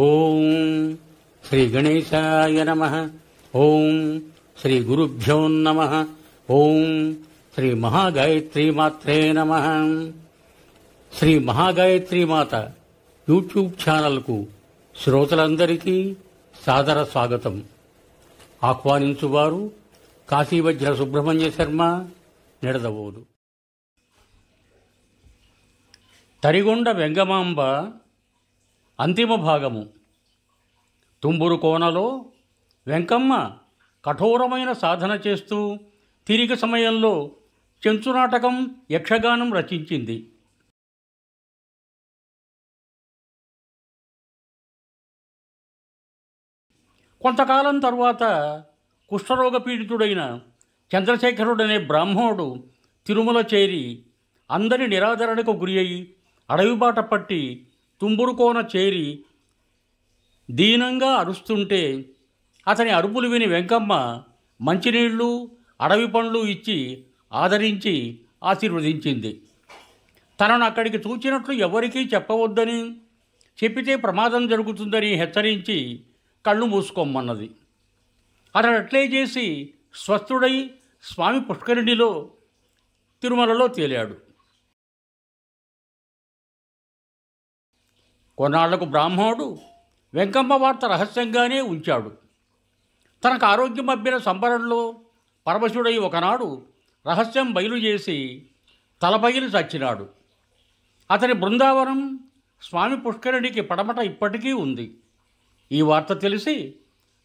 ఓం శ్రీ గణేశాయ నమః. ఓం శ్రీ గురుభ్యో నమః. ఓం శ్రీ మహాగాయత్రీ మాత్రే నమః. శ్రీ మహాగాయత్రీ మాత యూట్యూబ్ ఛానల్కు శ్రోతలందరికీ సాదర స్వాగతం. ఆహ్వానించువారు కాశీవజ్ర సుబ్రహ్మణ్య శర్మ, నిడదవోలు. తరిగొండ వెంగమాంబ అంతిమ భాగము. తుంబురు కోనలో వెంకమ్మ కఠోరమైన సాధన చేస్తూ తిరిగి సమయంలో చెంచునాటకం, యక్షగానం రచించింది. కొంతకాలం తరువాత కుష్ఠరోగ పీడితుడైన చంద్రశేఖరుడనే బ్రాహ్మణుడు తిరుమల చేరి అందరి నిరాదరణకు గురి అయి అడవిబాట పట్టి తుంబురుకోన చేరి దీనంగా అరుస్తుంటే అతని అరుపులు విని వెంకమ్మ మంచినీళ్లు, అడవి పండ్లు ఇచ్చి ఆదరించి ఆశీర్వదించింది. తనను అక్కడికి చూచినట్లు ఎవరికీ చెప్పవద్దని, చెప్పితే ప్రమాదం జరుగుతుందని హెచ్చరించి కళ్ళు మూసుకోమన్నది. అతడు అట్లే చేసి స్వస్థుడై స్వామి పుష్కరిణిలో తిరుమలలో తేలాడు. కొన్నాళ్లకు బ్రాహ్మణుడు వెంకమ్మ వార్త రహస్యంగానే ఉంచాడు. తనకు ఆరోగ్యం అబ్బిన సంబరంలో పరమశుడై ఒకనాడు రహస్యం బయలుచేసి తలపగిలి చచ్చినాడు. అతని బృందావనం స్వామి పుష్కరిణికి పడమట ఇప్పటికీ ఉంది. ఈ వార్త తెలిసి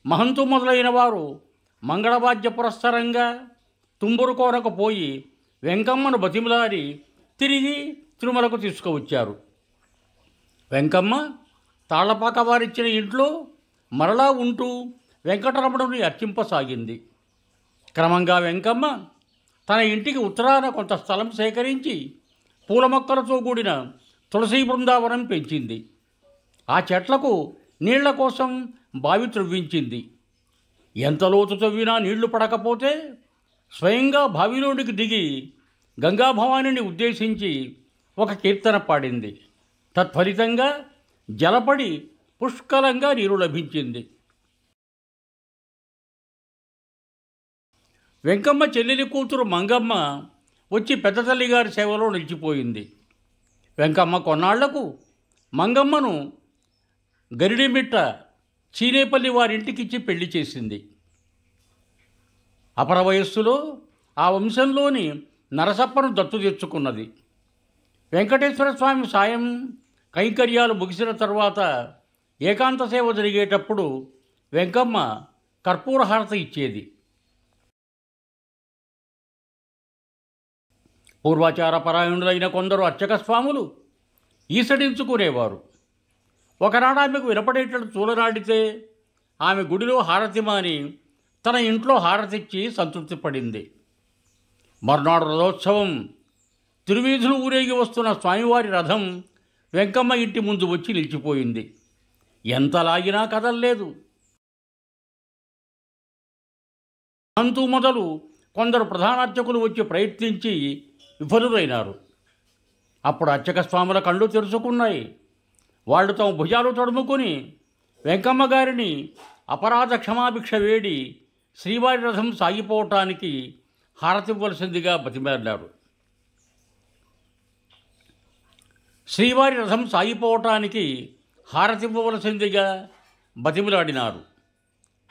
మహంతు మొదలైన వారు మంగళవాద్య పురస్సరంగా తుంబురుకోనకు పోయి వెంకమ్మను బతిమలాడి తిరిగి తిరుమలకు తీసుకువచ్చారు. వెంకమ్మ తాళ్లపాక వారిచ్చిన ఇంట్లో మరలా ఉంటూ వెంకటరమణుని అర్చింపసాగింది. క్రమంగా వెంకమ్మ తన ఇంటికి ఉత్తరాన కొంత స్థలం సేకరించి పూల మొక్కలతో కూడిన తులసీ బృందావనం పెంచింది. ఆ చెట్లకు నీళ్ల కోసం బావి త్రవ్వించింది. ఎంత లోతు తవ్వినా నీళ్లు పడకపోతే స్వయంగా బావిలోనికి దిగి గంగాభవానిని ఉద్దేశించి ఒక కీర్తన పాడింది. తత్ఫలితంగా జలపడి పుష్కలంగా నీరు లభించింది. వెంకమ్మ చెల్లెలి కూతురు మంగమ్మ వచ్చి పెద్ద తల్లిగారి సేవలో నిలిచిపోయింది. వెంకమ్మ కొన్నాళ్లకు మంగమ్మను గరిడిమిట్ట చీనేపల్లి వారింటికిచ్చి పెళ్లి చేసింది. అపర వయస్సులో ఆ వంశంలోని నరసప్పను దత్తు తెచ్చుకున్నది. వెంకటేశ్వర స్వామి సాయం కైంకర్యాలు ముగిసిన తర్వాత ఏకాంత సేవ జరిగేటప్పుడు వెంకమ్మ కర్పూర హారతి ఇచ్చేది. పూర్వాచార పరాయణులైన కొందరు అర్చక స్వాములు ఈసడించుకునేవారు. ఒకనాడు ఆమెకు వినపడేటట్టు చూలనాడితే ఆమె గుడిలో హారతి మాని తన ఇంట్లో హారతిచ్చి సంతృప్తి పడింది. మర్నాడు రథోత్సవం. తిరువీధులు ఊరేగి వస్తున్న స్వామివారి రథం వెంకమ్మ ఇంటి ముందు వచ్చి నిలిచిపోయింది. ఎంత లాగినా కదల్లేదు. అంతు మొదలు కొందరు ప్రధానార్చకులు వచ్చి ప్రయత్నించి విఫలురైనారు. అప్పుడు అర్చక స్వాముల కళ్ళు తెరుచుకున్నాయి. వాళ్ళు తమ భుజాలు తడుముకొని వెంకమ్మ గారిని అపరాధ క్షమాభిక్ష వేడి శ్రీవారి రథం సాగిపోవటానికి హారతివ్వలసిందిగా బతిమాలారు. శ్రీవారి రథం సాగిపోవటానికి హారతివ్వవలసిందిగా బతిమిలాడినారు.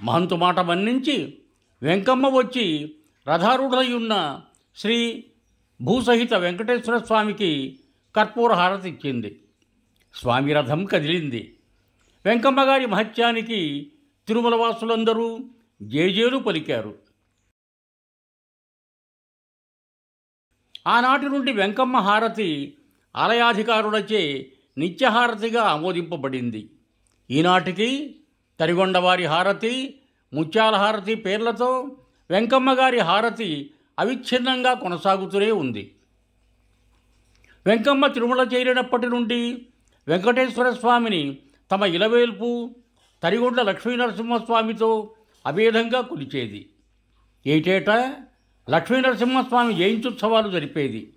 మహంతు మాట మన్నించి వెంకమ్మ వచ్చి రథారూఢులై ఉన్న శ్రీ భూసహిత వెంకటేశ్వర స్వామికి కర్పూర హారతి ఇచ్చింది. స్వామి రథం కదిలింది. వెంకమ్మ గారి మహత్యానికి తిరుమల వాసులందరూ జేజేలు పలికారు. ఆనాటి నుండి వెంకమ్మ హారతి ఆలయాధికారులచే నిత్యహారతిగా ఆమోదింపబడింది. ఈనాటికి తరిగొండవారి హారతి, ముత్యాల హారతి పేర్లతో వెంకమ్మ గారి హారతి అవిచ్ఛిన్నంగా కొనసాగుతూనే ఉంది. వెంకమ్మ తిరుమల చేరినప్పటి నుండి వెంకటేశ్వర స్వామిని తమ ఇలవేల్పు తరిగొండ లక్ష్మీనరసింహస్వామితో అభేదంగా కొలిచేది. ఏటేటా లక్ష్మీనరసింహస్వామి జయంత్యుత్సవాలు జరిపేది.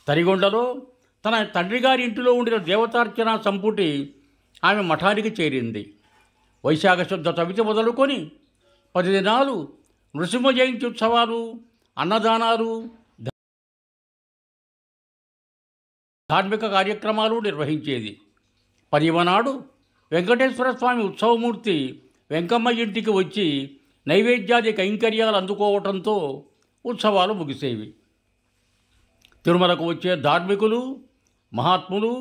తరిగొండలో తన తండ్రి గారి ఇంటిలో ఉండిన దేవతార్చన సంపుటి ఆమె మఠానికి చేరింది. వైశాఖ శుద్ధ చవితి మొదలుకొని 10 దినాలు నృసింహ జయంతి ఉత్సవాలు, అన్నదానాలు, ధార్మిక కార్యక్రమాలు నిర్వహించేది. 10వ నాడు వెంకటేశ్వర స్వామి ఉత్సవమూర్తి వెంకమ్మ ఇంటికి వచ్చి నైవేద్యాది కైంకర్యాలు అందుకోవటంతో ఉత్సవాలు ముగిసేవి. తిరుమలకు వచ్చే ధార్మికులు, మహాత్ములు,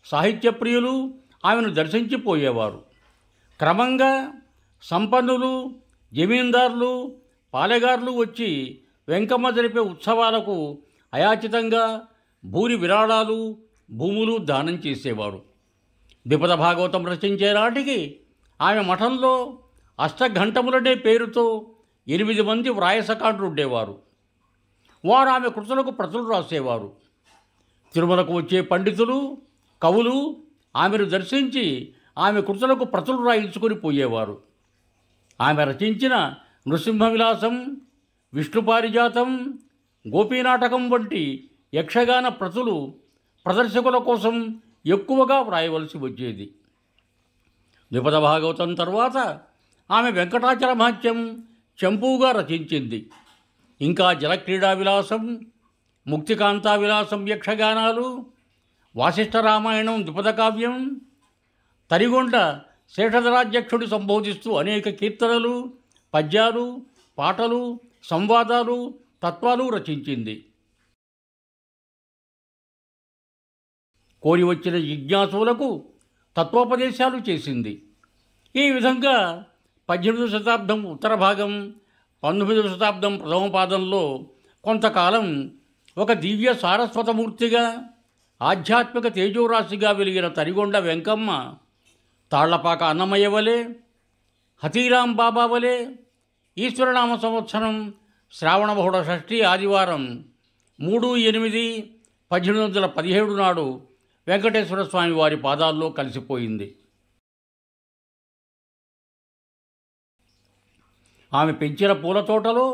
సాహిత్యప్రియులు ఆమెను దర్శించిపోయేవారు. క్రమంగా సంపన్నులు, జమీందారులు, పాలెగారులు వచ్చి వెంకమ్మ జరిపే ఉత్సవాలకు అయాచితంగా భూరి విరాళాలు, భూములు దానం చేసేవారు. ద్విపద భాగవతం రచించే నాటికి ఆమె మఠంలో అష్టఘంటములనే పేరుతో 8 మంది వ్రాయసకాండ్రు ఉండేవారు. వారు ఆమె కృతులకు ప్రతులు రాసేవారు. తిరుమలకు వచ్చే పండితులు, కవులు ఆమెను దర్శించి ఆమె కృతులకు ప్రతులు రాయించుకొని పోయేవారు. ఆమె రచించిన నృసింహ విలాసం, విష్ణుపారిజాతం, గోపీనాటకం వంటి యక్షగాన ప్రతులు ప్రదర్శకుల కోసం ఎక్కువగా వ్రాయవలసి వచ్చేది. ద్విపద భాగవతం తర్వాత ఆమె వెంకటాచల మహత్యం చంపూగా రచించింది. ఇంకా జలక్రీడా విలాసం, ముక్తికాంతా విలాసం యక్షగానాలు, వాసిష్ఠ రామాయణం ద్విపద కావ్యం, తరిగొండ శేషధరాధ్యక్షుడి సంబోధిస్తూ అనేక కీర్తనలు, పద్యాలు, పాటలు, సంవాదాలు, తత్వాలు రచించింది. కోరి వచ్చిన జిజ్ఞాసులకు తత్వోపదేశాలు చేసింది. ఈ విధంగా 18వ శతాబ్దం ఉత్తర భాగం, 19వ శతాబ్దం ప్రథమ పాదంలో కొంతకాలం ఒక దివ్య సారస్వతమూర్తిగా, ఆధ్యాత్మిక తేజోరాశిగా వెలిగిన తరిగొండ వెంకమ్మ తాళ్లపాక అన్నమయ్య వలె, హతీరాం బాబా వలె ఈశ్వరనామ సంవత్సరం శ్రావణ బహుళ షష్ఠి ఆదివారం 3/8/1817 నాడు వెంకటేశ్వర స్వామి వారి పాదాల్లో కలిసిపోయింది. ఆమె పెంచిన పూల తోటలో,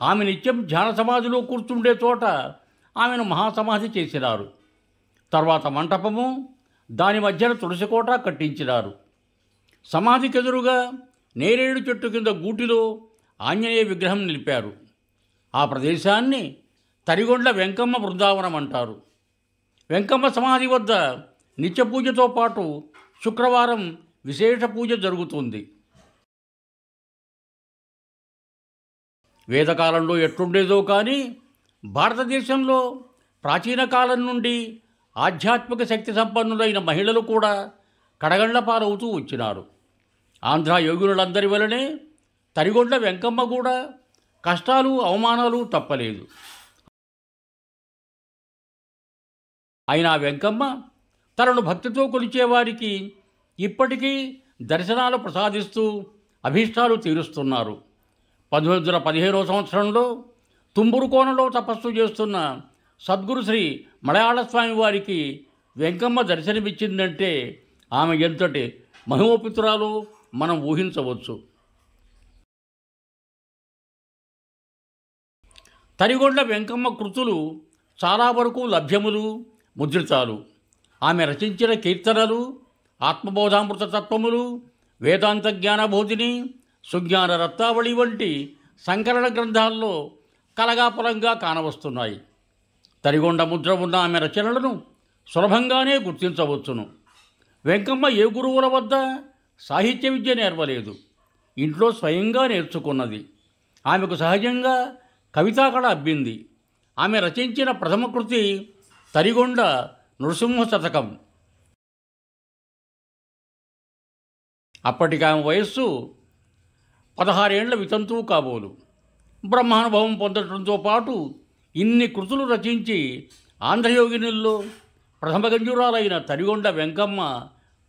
ఆమె నిత్యం ధ్యాన సమాధిలో కూర్చుండే చోట ఆమెను మహాసమాధి చేసినారు. తర్వాత మంటపము, దాని మధ్యన తులసికోట కట్టించినారు. సమాధికెదురుగా నేరేడు చెట్టు కింద గూటిలో ఆంజనేయ విగ్రహం నిలిపారు. ఆ ప్రదేశాన్ని తరిగొండ వెంకమ్మ బృందావనం అంటారు. వెంకమ్మ సమాధి వద్ద నిత్య పూజతో పాటు శుక్రవారం విశేష పూజ జరుగుతుంది. వేదకాలంలో ఎట్లుండేదో కానీ భారతదేశంలో ప్రాచీన కాలం నుండి ఆధ్యాత్మిక శక్తి సంపన్నులైన మహిళలు కూడా కడగండ్ల పాలవుతూ వచ్చినారు. ఆంధ్ర యోగులందరి వలనే తరిగొండ వెంకమ్మ కూడా కష్టాలు, అవమానాలు తప్పలేదు. అయినా వెంకమ్మ తనను భక్తితో కొలిచేవారికి ఇప్పటికీ దర్శనాలు ప్రసాదిస్తూ అభీష్టాలు తీరుస్తున్నారు. 1915వ సంవత్సరంలో తుంబురు కోనలో తపస్సు చేస్తున్న సద్గురు శ్రీ మలయాళ స్వామి వారికి వెంకమ్మ దర్శనమిచ్చిందంటే ఆమె ఎంతటి మహిమోపితురాలో మనం ఊహించవచ్చు. తరిగొండ వెంకమ్మ కృతులు చాలా వరకు లభ్యములు, ముద్రితాలు. ఆమె రచించిన కీర్తనలు, ఆత్మబోధామృత తత్వములు, వేదాంత జ్ఞానబోధిని, సుజ్ఞాన రత్నావళి వంటి సంకలన గ్రంథాల్లో కలగాపులంగా కానవస్తున్నాయి. తరిగొండ ముద్ర ఉన్న ఆమె రచనలను సులభంగానే గుర్తించవచ్చును. వెంకమ్మ ఏ గురువుల వద్ద సాహిత్య విద్య నేర్వలేదు, ఇంట్లో స్వయంగా నేర్చుకున్నది. ఆమెకు సహజంగా కవితాకళ అబ్బింది. ఆమె రచించిన ప్రథమ కృతి తరిగొండ నృసింహ శతకం. అప్పటికి ఆమె వయస్సు 16 ఏళ్ల వితంతువు కాబోలు. బ్రహ్మానుభవం పొందడంతో పాటు ఇన్ని కృతులు రచించి ఆంధ్రయోగినుల్లో ప్రథమ గంజురాలైన తరిగొండ వెంకమ్మ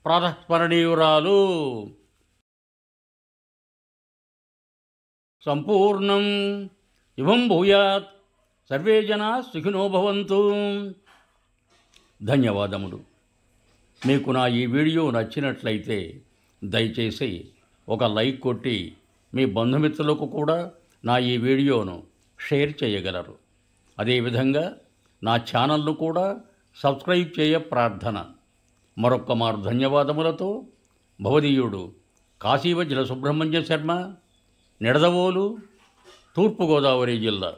ప్రాతస్మరణీయురాలు. సంపూర్ణం ఇవం భూయాత్. సర్వే జనా సుఖినో భవంతు. ధన్యవాదములు. మీకు నా ఈ వీడియో నచ్చినట్లయితే దయచేసి ఒక లైక్ కొట్టి మీ బంధుమిత్రులకు కూడా నా ఈ వీడియోను షేర్ చేయగలరు. అదేవిధంగా నా ఛానల్ను కూడా సబ్స్క్రైబ్ చేయ ప్రార్థన. మరొక్క మారు ధన్యవాదములతో భవదీయుడు కాశీవజ్ర సుబ్రహ్మణ్య శర్మ, నిడదవోలు, తూర్పుగోదావరి జిల్లా.